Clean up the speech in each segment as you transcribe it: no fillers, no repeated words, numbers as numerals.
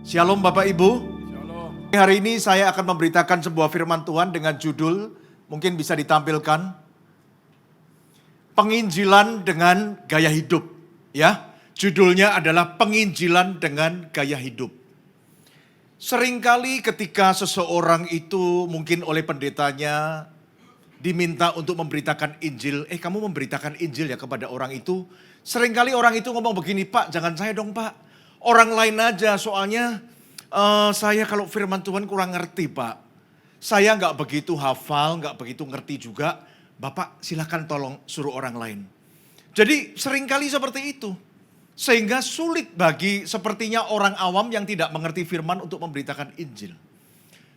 Shalom Bapak Ibu. Shalom. Hari ini saya akan memberitakan sebuah firman Tuhan dengan judul, mungkin bisa ditampilkan, Penginjilan dengan Gaya Hidup. Ya, judulnya adalah Penginjilan dengan Gaya Hidup. Seringkali ketika seseorang itu mungkin oleh pendetanya diminta untuk memberitakan Injil, kamu memberitakan Injil ya kepada orang itu. Seringkali orang itu ngomong begini, Pak jangan saya dong Pak. Orang lain aja soalnya saya kalau firman Tuhan kurang ngerti Pak. Saya nggak begitu hafal, nggak begitu ngerti juga. Bapak silakan tolong suruh orang lain. Jadi seringkali seperti itu. Sehingga sulit bagi sepertinya orang awam yang tidak mengerti firman untuk memberitakan Injil.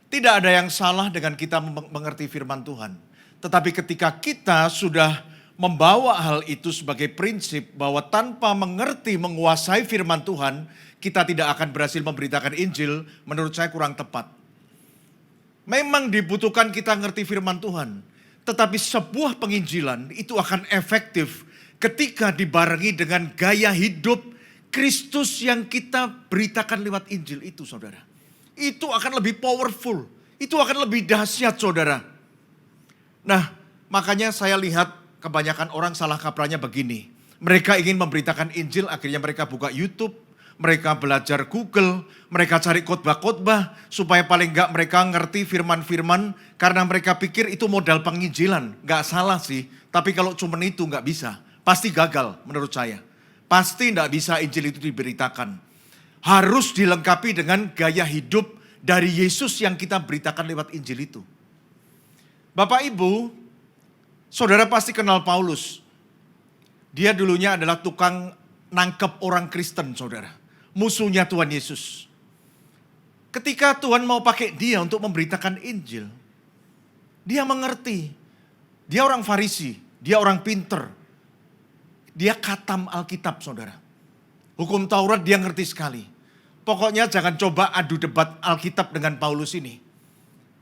Tidak ada yang salah dengan kita mengerti firman Tuhan. Tetapi ketika kita sudah membawa hal itu sebagai prinsip bahwa tanpa mengerti, menguasai firman Tuhan, kita tidak akan berhasil memberitakan Injil, menurut saya kurang tepat. Memang dibutuhkan kita ngerti firman Tuhan, tetapi sebuah penginjilan itu akan efektif ketika dibarengi dengan gaya hidup Kristus yang kita beritakan lewat Injil itu, saudara. Itu akan lebih powerful, itu akan lebih dahsyat, saudara. Nah, makanya saya lihat kebanyakan orang salah kaprahnya begini. Mereka ingin memberitakan Injil, akhirnya mereka buka YouTube, mereka belajar Google, mereka cari khotbah-khotbah, supaya paling enggak mereka ngerti firman-firman, karena mereka pikir itu modal penginjilan. Enggak salah sih, tapi kalau cuma itu enggak bisa. Pasti gagal menurut saya. Pasti enggak bisa Injil itu diberitakan. Harus dilengkapi dengan gaya hidup dari Yesus yang kita beritakan lewat Injil itu. Bapak Ibu, saudara pasti kenal Paulus. Dia dulunya adalah tukang nangkep orang Kristen, saudara. Musuhnya Tuhan Yesus. Ketika Tuhan mau pakai dia untuk memberitakan Injil, dia mengerti. Dia orang Farisi, dia orang pinter. Dia khatam Alkitab, saudara. Hukum Taurat dia ngerti sekali. Pokoknya jangan coba adu debat Alkitab dengan Paulus ini.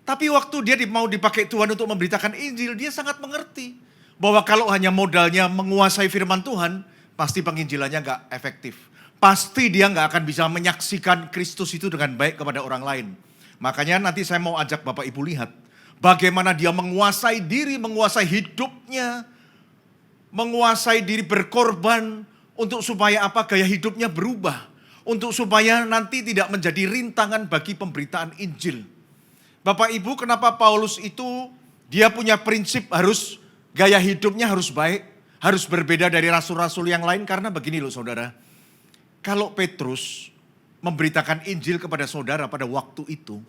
Tapi waktu dia mau dipakai Tuhan untuk memberitakan Injil, dia sangat mengerti. Bahwa kalau hanya modalnya menguasai firman Tuhan, pasti penginjilannya gak efektif. Pasti dia gak akan bisa menyaksikan Kristus itu dengan baik kepada orang lain. Makanya nanti saya mau ajak Bapak Ibu lihat. Bagaimana dia menguasai diri, menguasai hidupnya. Menguasai diri berkorban. Untuk supaya apa? Gaya hidupnya berubah. Untuk supaya nanti tidak menjadi rintangan bagi pemberitaan Injil. Bapak Ibu, kenapa Paulus itu dia punya prinsip harus gaya hidupnya harus baik, harus berbeda dari rasul-rasul yang lain karena begini loh saudara. Kalau Petrus memberitakan Injil kepada saudara pada waktu itu,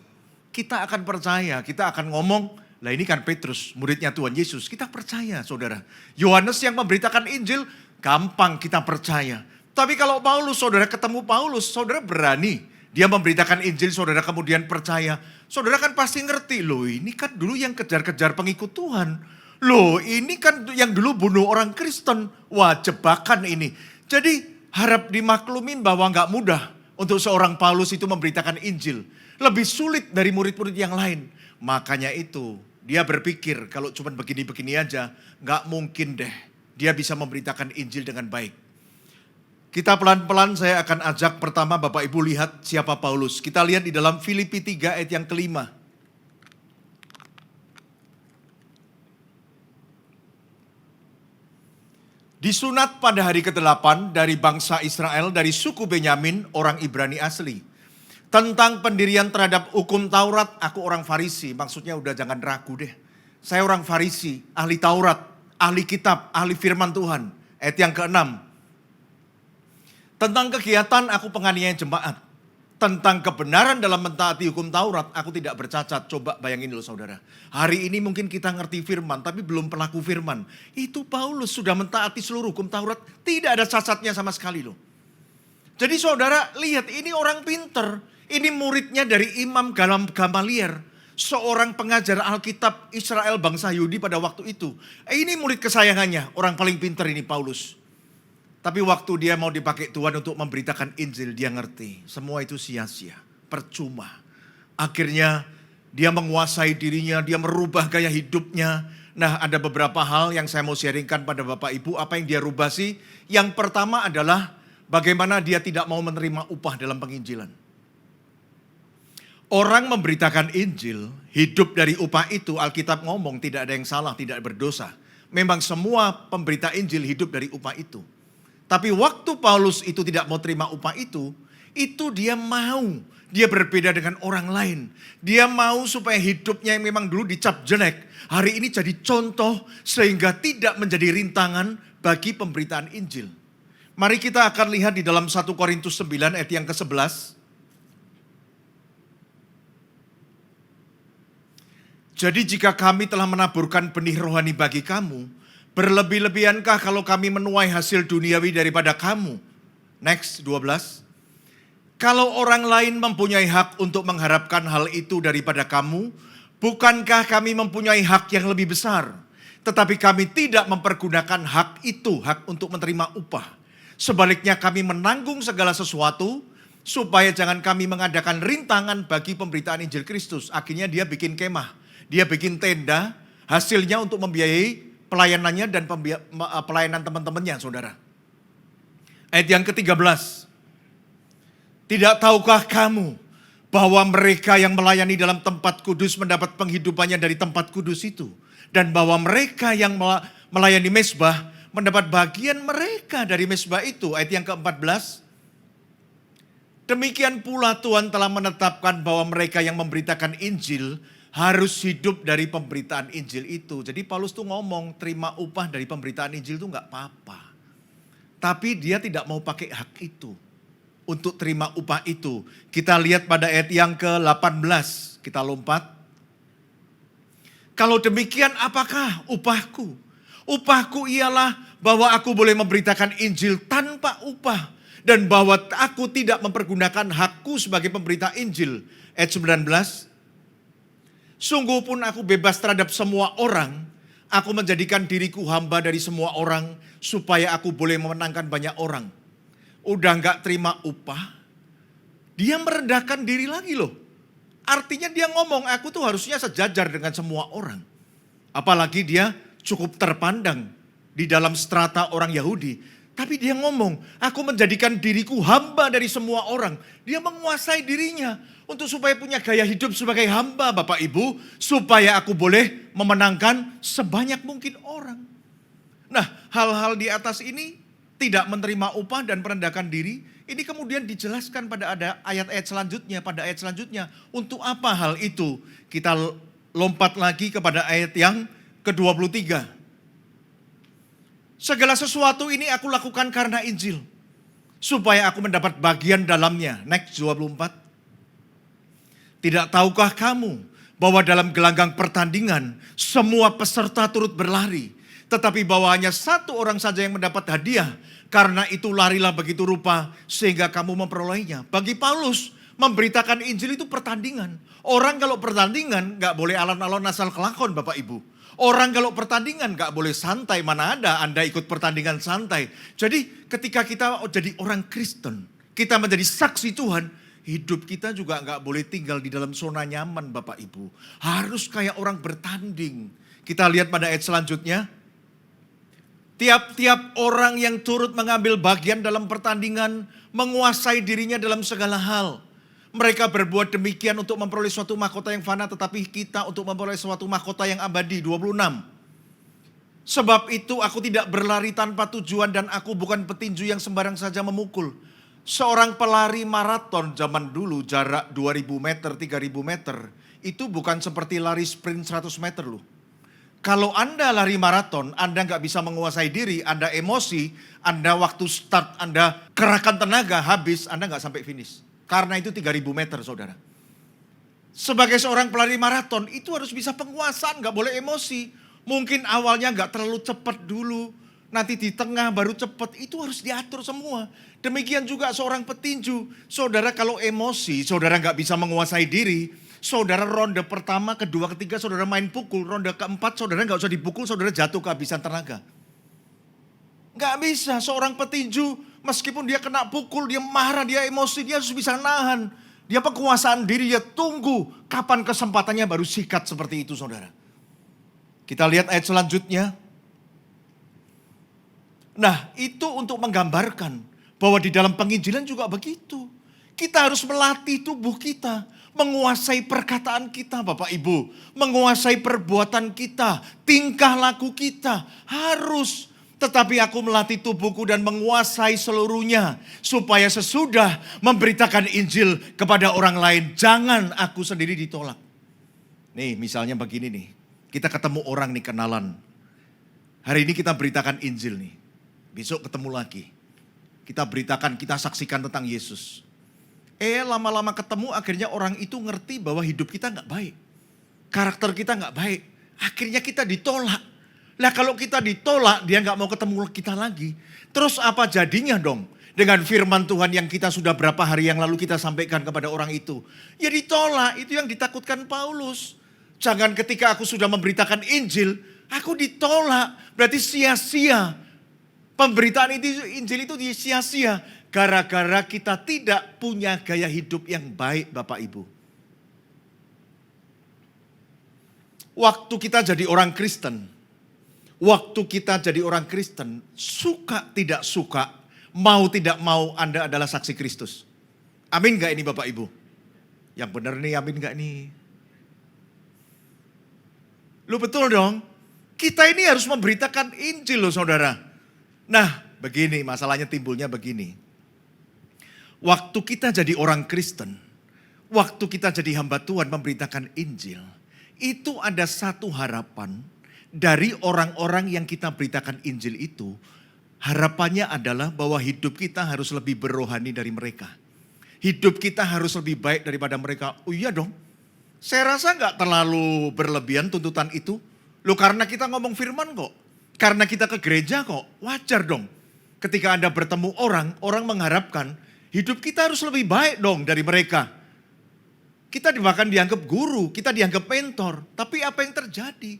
kita akan percaya, kita akan ngomong, lah ini kan Petrus, muridnya Tuhan Yesus, kita percaya saudara. Yohanes yang memberitakan Injil, gampang kita percaya. Tapi kalau Paulus, saudara ketemu Paulus, saudara berani. Dia memberitakan Injil, saudara kemudian percaya. Saudara kan pasti ngerti, loh ini kan dulu yang kejar-kejar pengikut Tuhan. Loh ini kan yang dulu bunuh orang Kristen. Wah jebakan ini. Jadi harap dimaklumin bahwa gak mudah untuk seorang Paulus itu memberitakan Injil. Lebih sulit dari murid-murid yang lain. Makanya itu dia berpikir kalau cuma begini-begini aja gak mungkin deh. Dia bisa memberitakan Injil dengan baik. Kita pelan-pelan saya akan ajak pertama Bapak Ibu lihat siapa Paulus. Kita lihat di dalam Filipi 3 ayat yang kelima. Disunat pada hari ke-8 dari bangsa Israel, dari suku Benyamin, orang Ibrani asli. Tentang pendirian terhadap hukum Taurat, aku orang Farisi. Maksudnya udah jangan ragu deh. Saya orang Farisi, ahli Taurat, ahli kitab, ahli firman Tuhan. Ayat yang ke-6. Tentang kegiatan aku penganiayaan jemaat. Tentang kebenaran dalam mentaati hukum Taurat aku tidak bercacat. Coba bayangin loh saudara. Hari ini mungkin kita ngerti firman tapi belum pelaku firman. Itu Paulus sudah mentaati seluruh hukum Taurat. Tidak ada cacatnya sama sekali loh. Jadi saudara lihat ini orang pinter. Ini muridnya dari Imam Gamaliel. Seorang pengajar Alkitab Israel bangsa Yahudi pada waktu itu. Ini murid kesayangannya. Orang paling pinter ini Paulus. Tapi waktu dia mau dipakai Tuhan untuk memberitakan Injil, dia ngerti. Semua itu sia-sia, percuma. Akhirnya dia menguasai dirinya, dia merubah gaya hidupnya. Nah ada beberapa hal yang saya mau sharingkan pada Bapak Ibu. Apa yang dia rubah sih? Yang pertama adalah bagaimana dia tidak mau menerima upah dalam penginjilan. Orang memberitakan Injil, hidup dari upah itu, Alkitab ngomong tidak ada yang salah, tidak berdosa. Memang semua pemberita Injil hidup dari upah itu. Tapi waktu Paulus itu tidak mau terima upah itu dia mau. Dia berbeda dengan orang lain. Dia mau supaya hidupnya yang memang dulu dicap jelek, hari ini jadi contoh sehingga tidak menjadi rintangan bagi pemberitaan Injil. Mari kita akan lihat di dalam 1 Korintus 9 ayat yang ke-11. Jadi jika kami telah menaburkan benih rohani bagi kamu, berlebih-lebihankah kalau kami menuai hasil duniawi daripada kamu? Next, 12. Kalau orang lain mempunyai hak untuk mengharapkan hal itu daripada kamu, bukankah kami mempunyai hak yang lebih besar? Tetapi kami tidak mempergunakan hak itu, hak untuk menerima upah. Sebaliknya kami menanggung segala sesuatu, supaya jangan kami mengadakan rintangan bagi pemberitaan Injil Kristus. Akhirnya dia bikin kemah, dia bikin tenda, hasilnya untuk membiayai pelayanannya dan pelayanan teman-temannya, saudara. Ayat yang ke-13. Tidak tahukah kamu bahwa mereka yang melayani dalam tempat kudus mendapat penghidupannya dari tempat kudus itu? Dan bahwa mereka yang melayani mezbah mendapat bagian mereka dari mezbah itu. Ayat yang ke-14. Demikian pula Tuhan telah menetapkan bahwa mereka yang memberitakan Injil harus hidup dari pemberitaan Injil itu. Jadi Paulus tuh ngomong terima upah dari pemberitaan Injil itu gak apa-apa. Tapi dia tidak mau pakai hak itu untuk terima upah itu. Kita lihat pada ayat yang ke-18. Kita lompat. Kalau demikian apakah upahku? Upahku ialah bahwa aku boleh memberitakan Injil tanpa upah. Dan bahwa aku tidak mempergunakan hakku sebagai pemberita Injil. Ayat 19. Sungguh pun aku bebas terhadap semua orang. Aku menjadikan diriku hamba dari semua orang. Supaya aku boleh memenangkan banyak orang. Udah gak terima upah, dia merendahkan diri lagi loh. Artinya dia ngomong, aku tuh harusnya sejajar dengan semua orang. Apalagi dia cukup terpandang di dalam strata orang Yahudi. Tapi dia ngomong, aku menjadikan diriku hamba dari semua orang. Dia menguasai dirinya untuk supaya punya gaya hidup sebagai hamba, Bapak Ibu. Supaya aku boleh memenangkan sebanyak mungkin orang. Nah, hal-hal di atas ini tidak menerima upah dan merendahkan diri, ini kemudian dijelaskan pada ada ayat-ayat selanjutnya, pada ayat selanjutnya. Untuk apa hal itu? Kita lompat lagi kepada ayat yang ke-23. Segala sesuatu ini aku lakukan karena Injil, supaya aku mendapat bagian dalamnya. Next, 24. Tidak tahukah kamu bahwa dalam gelanggang pertandingan semua peserta turut berlari, tetapi bahwa hanya satu orang saja yang mendapat hadiah. Karena itu larilah begitu rupa sehingga kamu memperolehnya. Bagi Paulus, memberitakan Injil itu pertandingan. Orang kalau pertandingan gak boleh alon-alon asal kelakon, Bapak Ibu. Orang kalau pertandingan gak boleh santai, mana ada Anda ikut pertandingan santai. Jadi ketika kita jadi orang Kristen, kita menjadi saksi Tuhan, hidup kita juga gak boleh tinggal di dalam zona nyaman, Bapak Ibu. Harus kayak orang bertanding. Kita lihat pada ayat selanjutnya. Tiap-tiap orang yang turut mengambil bagian dalam pertandingan menguasai dirinya dalam segala hal. Mereka berbuat demikian untuk memperoleh suatu mahkota yang fana, tetapi kita untuk memperoleh suatu mahkota yang abadi. 26. Sebab itu aku tidak berlari tanpa tujuan dan aku bukan petinju yang sembarang saja memukul. Seorang pelari maraton zaman dulu jarak 2000 meter, 3000 meter. Itu bukan seperti lari sprint 100 meter loh. Kalau Anda lari maraton, Anda nggak bisa menguasai diri, Anda emosi, Anda waktu start, Anda kerahkan tenaga, habis, Anda nggak sampai finish. Karena itu 3000 meter, saudara. Sebagai seorang pelari maraton, itu harus bisa penguasaan, nggak boleh emosi. Mungkin awalnya nggak terlalu cepat dulu, nanti di tengah baru cepat, itu harus diatur semua. Demikian juga seorang petinju, saudara kalau emosi, saudara nggak bisa menguasai diri. Saudara ronde pertama, kedua, ketiga saudara main pukul. Ronde keempat saudara gak usah dipukul, saudara jatuh kehabisan tenaga. Gak bisa, seorang petinju meskipun dia kena pukul, dia marah, dia emosi, dia harus bisa nahan. Dia penguasaan diri, dia tunggu kapan kesempatannya baru sikat seperti itu, saudara. Kita lihat ayat selanjutnya. Nah, itu untuk menggambarkan bahwa di dalam penginjilan juga begitu. Kita harus melatih tubuh kita. menguasai perkataan kita Bapak Ibu, menguasai perbuatan kita, tingkah laku kita, harus. Tetapi aku melatih tubuhku dan menguasai seluruhnya, supaya sesudah memberitakan Injil kepada orang lain, jangan aku sendiri ditolak. Nih misalnya begini nih, kita ketemu orang nih, kenalan. Hari ini kita beritakan Injil nih, besok ketemu lagi. Kita beritakan, kita saksikan tentang Yesus. Lama-lama ketemu akhirnya orang itu ngerti bahwa hidup kita gak baik. Karakter kita gak baik. Akhirnya kita ditolak. Nah kalau kita ditolak, dia gak mau ketemu kita lagi. Terus apa jadinya dong dengan firman Tuhan yang kita sudah berapa hari yang lalu kita sampaikan kepada orang itu? Ya ditolak, itu yang ditakutkan Paulus. Jangan ketika aku sudah memberitakan Injil, aku ditolak. Berarti sia-sia. Pemberitaan Injil itu sia-sia. Gara-gara kita tidak punya gaya hidup yang baik Bapak Ibu. Waktu kita jadi orang Kristen, suka tidak suka, mau tidak mau Anda adalah saksi Kristus. Amin gak ini Bapak Ibu? Yang benar nih, amin gak nih? Lu betul dong, kita ini harus memberitakan Injil loh saudara. Nah begini, masalahnya timbulnya begini. Waktu kita jadi orang Kristen, waktu kita jadi hamba Tuhan memberitakan Injil, itu ada satu harapan. Dari orang-orang yang kita beritakan Injil itu, harapannya adalah bahwa hidup kita harus lebih berrohani dari mereka. Hidup kita harus lebih baik daripada mereka. Oh iya dong, saya rasa gak terlalu berlebihan tuntutan itu. Loh karena kita ngomong firman kok, karena kita ke gereja kok, wajar dong. Ketika Anda bertemu orang mengharapkan hidup kita harus lebih baik dong dari mereka. Kita bahkan dianggap guru, kita dianggap mentor. Tapi apa yang terjadi?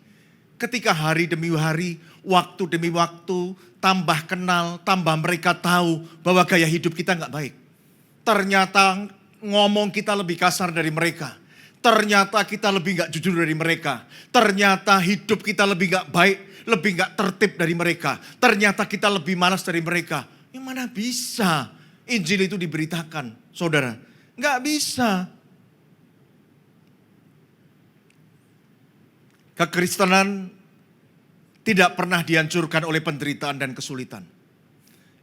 Ketika hari demi hari, waktu demi waktu, tambah kenal, tambah mereka tahu bahwa gaya hidup kita gak baik. Ternyata ngomong kita lebih kasar dari mereka. Ternyata kita lebih gak jujur dari mereka. Ternyata hidup kita lebih gak baik, lebih gak tertib dari mereka. Ternyata kita lebih malas dari mereka. Yang mana bisa Injil itu diberitakan, saudara? Gak bisa. Kekristenan tidak pernah dihancurkan oleh penderitaan dan kesulitan.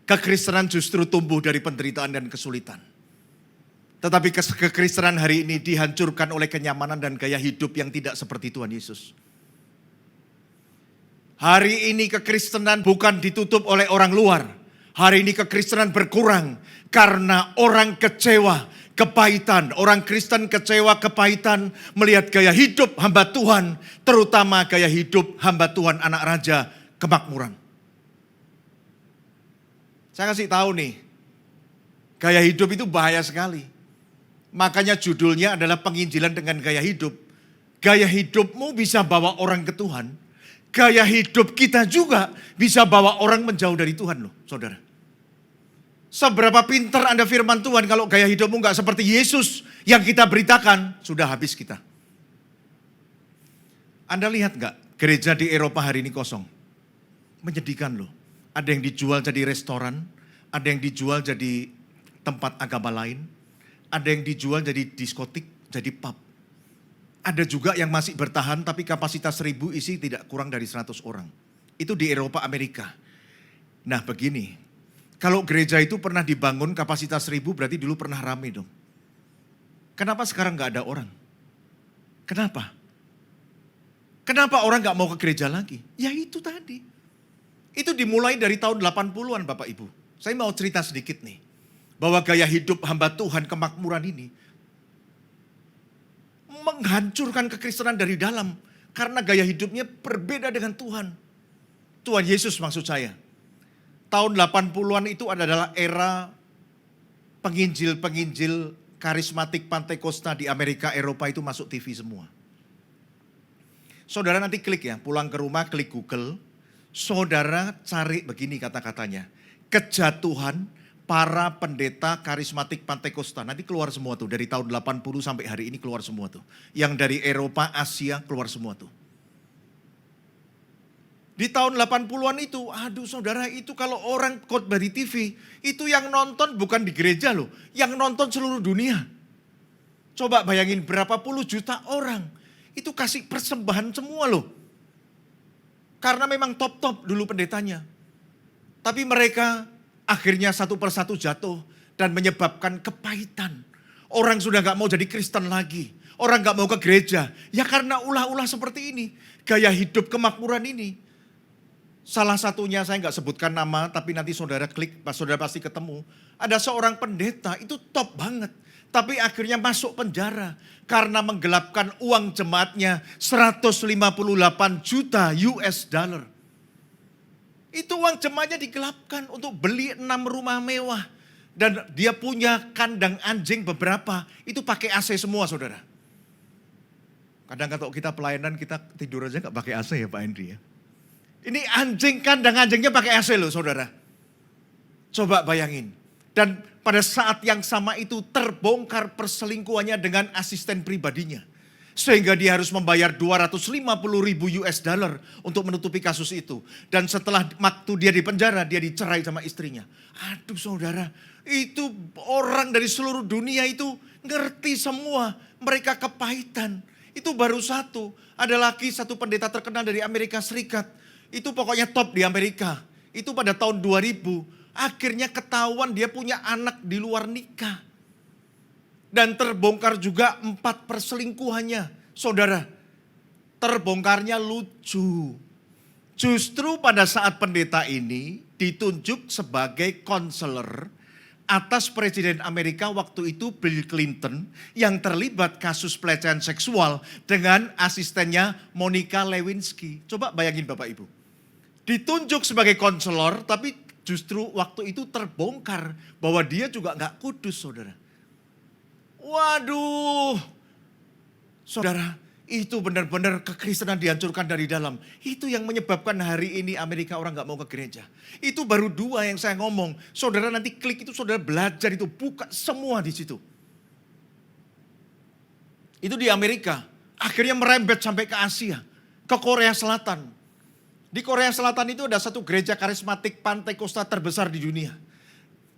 Kekristenan justru tumbuh dari penderitaan dan kesulitan. Tetapi kekristenan hari ini dihancurkan oleh kenyamanan dan gaya hidup yang tidak seperti Tuhan Yesus. Hari ini kekristenan bukan ditutup oleh orang luar. Hari ini kekristenan berkurang karena orang kecewa, kepahitan. Orang Kristen kecewa, kepahitan melihat gaya hidup hamba Tuhan, terutama gaya hidup hamba Tuhan anak raja, kemakmuran. Saya kasih tahu nih, gaya hidup itu bahaya sekali. Makanya judulnya adalah penginjilan dengan gaya hidup. Gaya hidupmu bisa bawa orang ke Tuhan. Gaya hidup kita juga bisa bawa orang menjauh dari Tuhan loh, saudara. Seberapa pintar Anda firman Tuhan, kalau gaya hidupmu gak seperti Yesus yang kita beritakan, sudah habis kita. Anda lihat gak, gereja di Eropa hari ini kosong. Menyedihkan loh. Ada yang dijual jadi restoran, ada yang dijual jadi tempat agama lain, ada yang dijual jadi diskotik, jadi pub. Ada juga yang masih bertahan tapi kapasitas 1.000 isi tidak kurang dari 100 orang. Itu di Eropa, Amerika. Nah begini, kalau gereja itu pernah dibangun kapasitas 1.000 berarti dulu pernah rame dong. Kenapa sekarang gak ada orang? Kenapa? Kenapa orang gak mau ke gereja lagi? Ya itu tadi. Itu dimulai dari tahun 80-an Bapak Ibu. Saya mau cerita sedikit nih. Bahwa gaya hidup hamba Tuhan kemakmuran ini menghancurkan kekristenan dari dalam. Karena gaya hidupnya berbeda dengan Tuhan. Tuhan Yesus maksud saya. Tahun 80-an itu adalah era penginjil-penginjil karismatik Pantekosta di Amerika, Eropa itu masuk TV semua. Saudara nanti klik ya, pulang ke rumah klik Google. Saudara cari begini kata-katanya. Kejatuhan para pendeta karismatik Pantekosta. Nanti keluar semua tuh, dari tahun 80 sampai hari ini keluar semua tuh. Yang dari Eropa, Asia keluar semua tuh. Di tahun 80-an itu, aduh saudara, itu kalau orang khotbah di TV, itu yang nonton bukan di gereja loh, yang nonton seluruh dunia. Coba bayangin berapa puluh juta orang. Itu kasih persembahan semua loh. Karena memang top-top dulu pendetanya. Tapi mereka akhirnya satu persatu jatuh dan menyebabkan kepahitan. Orang sudah gak mau jadi Kristen lagi. Orang gak mau ke gereja. Ya karena ulah-ulah seperti ini. Gaya hidup kemakmuran ini. Salah satunya saya nggak sebutkan nama, tapi nanti saudara klik, saudara pasti ketemu. Ada seorang pendeta, itu top banget. Tapi akhirnya masuk penjara karena menggelapkan uang jemaatnya 158 juta US dollar. Itu uang jemaatnya digelapkan untuk beli 6 rumah mewah. Dan dia punya kandang anjing beberapa, itu pakai AC semua saudara. Kadang kalau kita pelayanan kita tidur aja nggak pakai AC ya Pak Henry ya. Ini anjing, kandang anjingnya pakai AC loh saudara. Coba bayangin. Dan pada saat yang sama itu terbongkar perselingkuhannya dengan asisten pribadinya. Sehingga dia harus membayar 250 ribu US dollar untuk menutupi kasus itu. Dan setelah waktu dia di penjara, dia dicerai sama istrinya. Aduh saudara, itu orang dari seluruh dunia itu ngerti semua. Mereka kepahitan. Itu baru satu. Ada lagi satu pendeta terkenal dari Amerika Serikat. Itu pokoknya top di Amerika. Itu pada tahun 2000. Akhirnya ketahuan dia punya anak di luar nikah. Dan terbongkar juga 4 perselingkuhannya. Saudara, terbongkarnya lucu. Justru pada saat pendeta ini ditunjuk sebagai konselor atas Presiden Amerika waktu itu Bill Clinton yang terlibat kasus pelecehan seksual dengan asistennya Monica Lewinsky. Coba bayangin Bapak Ibu. Ditunjuk sebagai konselor tapi justru waktu itu terbongkar bahwa dia juga gak kudus saudara. Waduh, saudara, itu benar-benar kekristenan dihancurkan dari dalam. Itu yang menyebabkan hari ini Amerika orang gak mau ke gereja. Itu baru 2 yang saya ngomong. Saudara nanti klik itu, saudara belajar itu, buka semua di situ. Itu di Amerika. Akhirnya merembet sampai ke Asia, ke Korea Selatan. Di Korea Selatan itu ada satu gereja karismatik Pantekosta terbesar di dunia.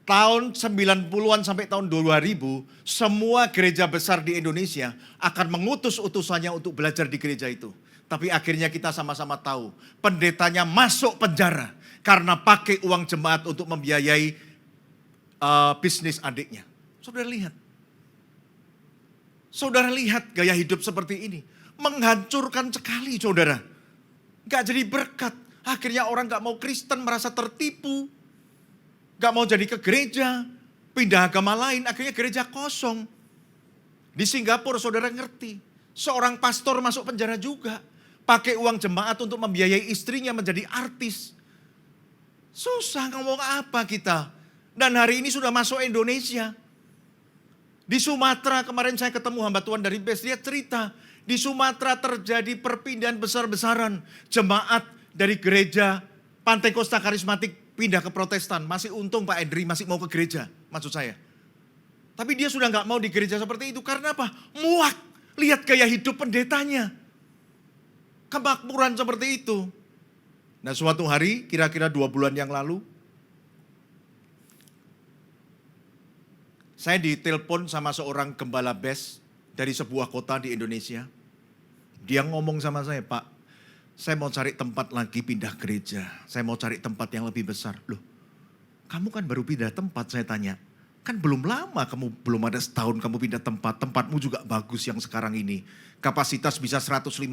Tahun 90-an sampai tahun 2000, semua gereja besar di Indonesia akan mengutus utusannya untuk belajar di gereja itu. Tapi akhirnya kita sama-sama tahu, pendetanya masuk penjara karena pakai uang jemaat untuk membiayai bisnis adiknya. Saudara lihat gaya hidup seperti ini. Menghancurkan sekali saudara. Gak jadi berkat. Akhirnya orang gak mau Kristen, merasa tertipu. Gak mau jadi ke gereja, pindah agama lain, akhirnya gereja kosong. Di Singapura saudara ngerti, seorang pastor masuk penjara juga. Pakai uang jemaat untuk membiayai istrinya menjadi artis. Susah ngomong apa kita. Dan hari ini sudah masuk Indonesia. Di Sumatera kemarin saya ketemu hamba Tuhan dari BES, dia cerita. Di Sumatera terjadi perpindahan besar-besaran. Jemaat dari gereja Pantekosta Karismatik pindah ke Protestan. Masih untung Pak Edri masih mau ke gereja, maksud saya. Tapi dia sudah gak mau di gereja seperti itu. Karena apa? Muak. Lihat gaya hidup pendetanya. Kemakmuran seperti itu. Nah suatu hari, kira-kira 2 bulan yang lalu, saya ditelepon sama seorang gembala BES dari sebuah kota di Indonesia. Dia ngomong sama saya, Pak, saya mau cari tempat lagi pindah gereja. Saya mau cari tempat yang lebih besar. Loh, kamu kan baru pindah tempat, saya tanya. Kan belum lama, belum ada setahun kamu pindah tempat. Tempatmu juga bagus yang sekarang ini. Kapasitas bisa 150.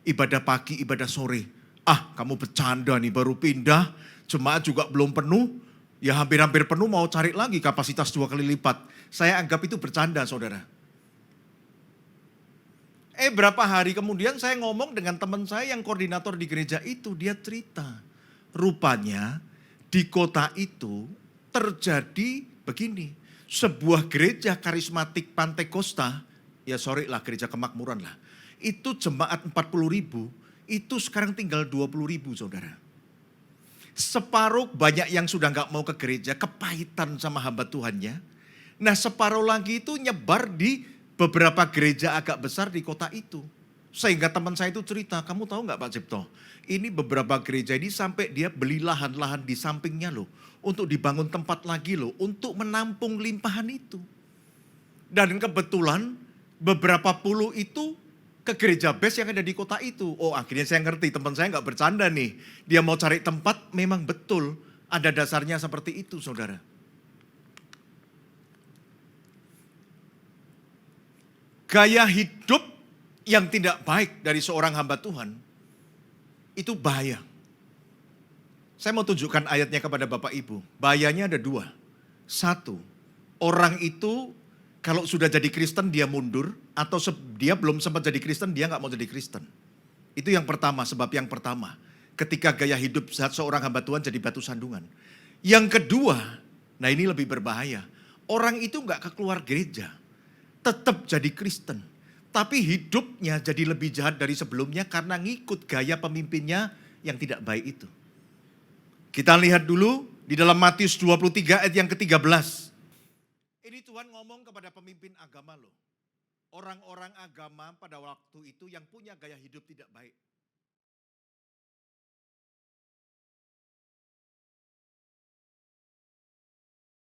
Ibadah pagi, ibadah sore. Ah, kamu bercanda nih, baru pindah. Jemaat juga belum penuh. Ya hampir-hampir penuh, mau cari lagi kapasitas 2 kali lipat. Saya anggap itu bercanda, saudara. Berapa hari kemudian saya ngomong dengan teman saya yang koordinator di gereja itu. Dia cerita, rupanya di kota itu terjadi begini. Sebuah gereja karismatik Pantekosta, ya sorry lah gereja kemakmuran lah. Itu jemaat 40 ribu, itu sekarang tinggal 20 ribu saudara. Separuh banyak yang sudah gak mau ke gereja, kepahitan sama hamba Tuhannya. Nah separuh lagi itu nyebar di beberapa gereja agak besar di kota itu. Sehingga teman saya itu cerita, kamu tahu gak Pak Cipto? Ini beberapa gereja ini sampai dia beli lahan-lahan di sampingnya loh. Untuk dibangun tempat lagi loh, untuk menampung limpahan itu. Dan kebetulan beberapa puluh itu ke gereja best yang ada di kota itu. Oh akhirnya saya ngerti, teman saya nggak bercanda nih. Dia mau cari tempat, memang betul ada dasarnya seperti itu saudara. Gaya hidup yang tidak baik dari seorang hamba Tuhan, itu bahaya. Saya mau tunjukkan ayatnya kepada Bapak Ibu. Bahayanya ada dua. Satu, orang itu kalau sudah jadi Kristen dia mundur, atau dia belum sempat jadi Kristen dia nggak mau jadi Kristen. Itu yang pertama, sebab yang pertama. Ketika gaya hidup seorang hamba Tuhan jadi batu sandungan. Yang kedua, nah ini lebih berbahaya. Orang itu nggak keluar gereja, tetap jadi Kristen. Tapi hidupnya jadi lebih jahat dari sebelumnya karena ngikut gaya pemimpinnya yang tidak baik itu. Kita lihat dulu di dalam Matius 23 ayat yang ke-13. Ini Tuhan ngomong kepada pemimpin agama loh. Orang-orang agama pada waktu itu yang punya gaya hidup tidak baik.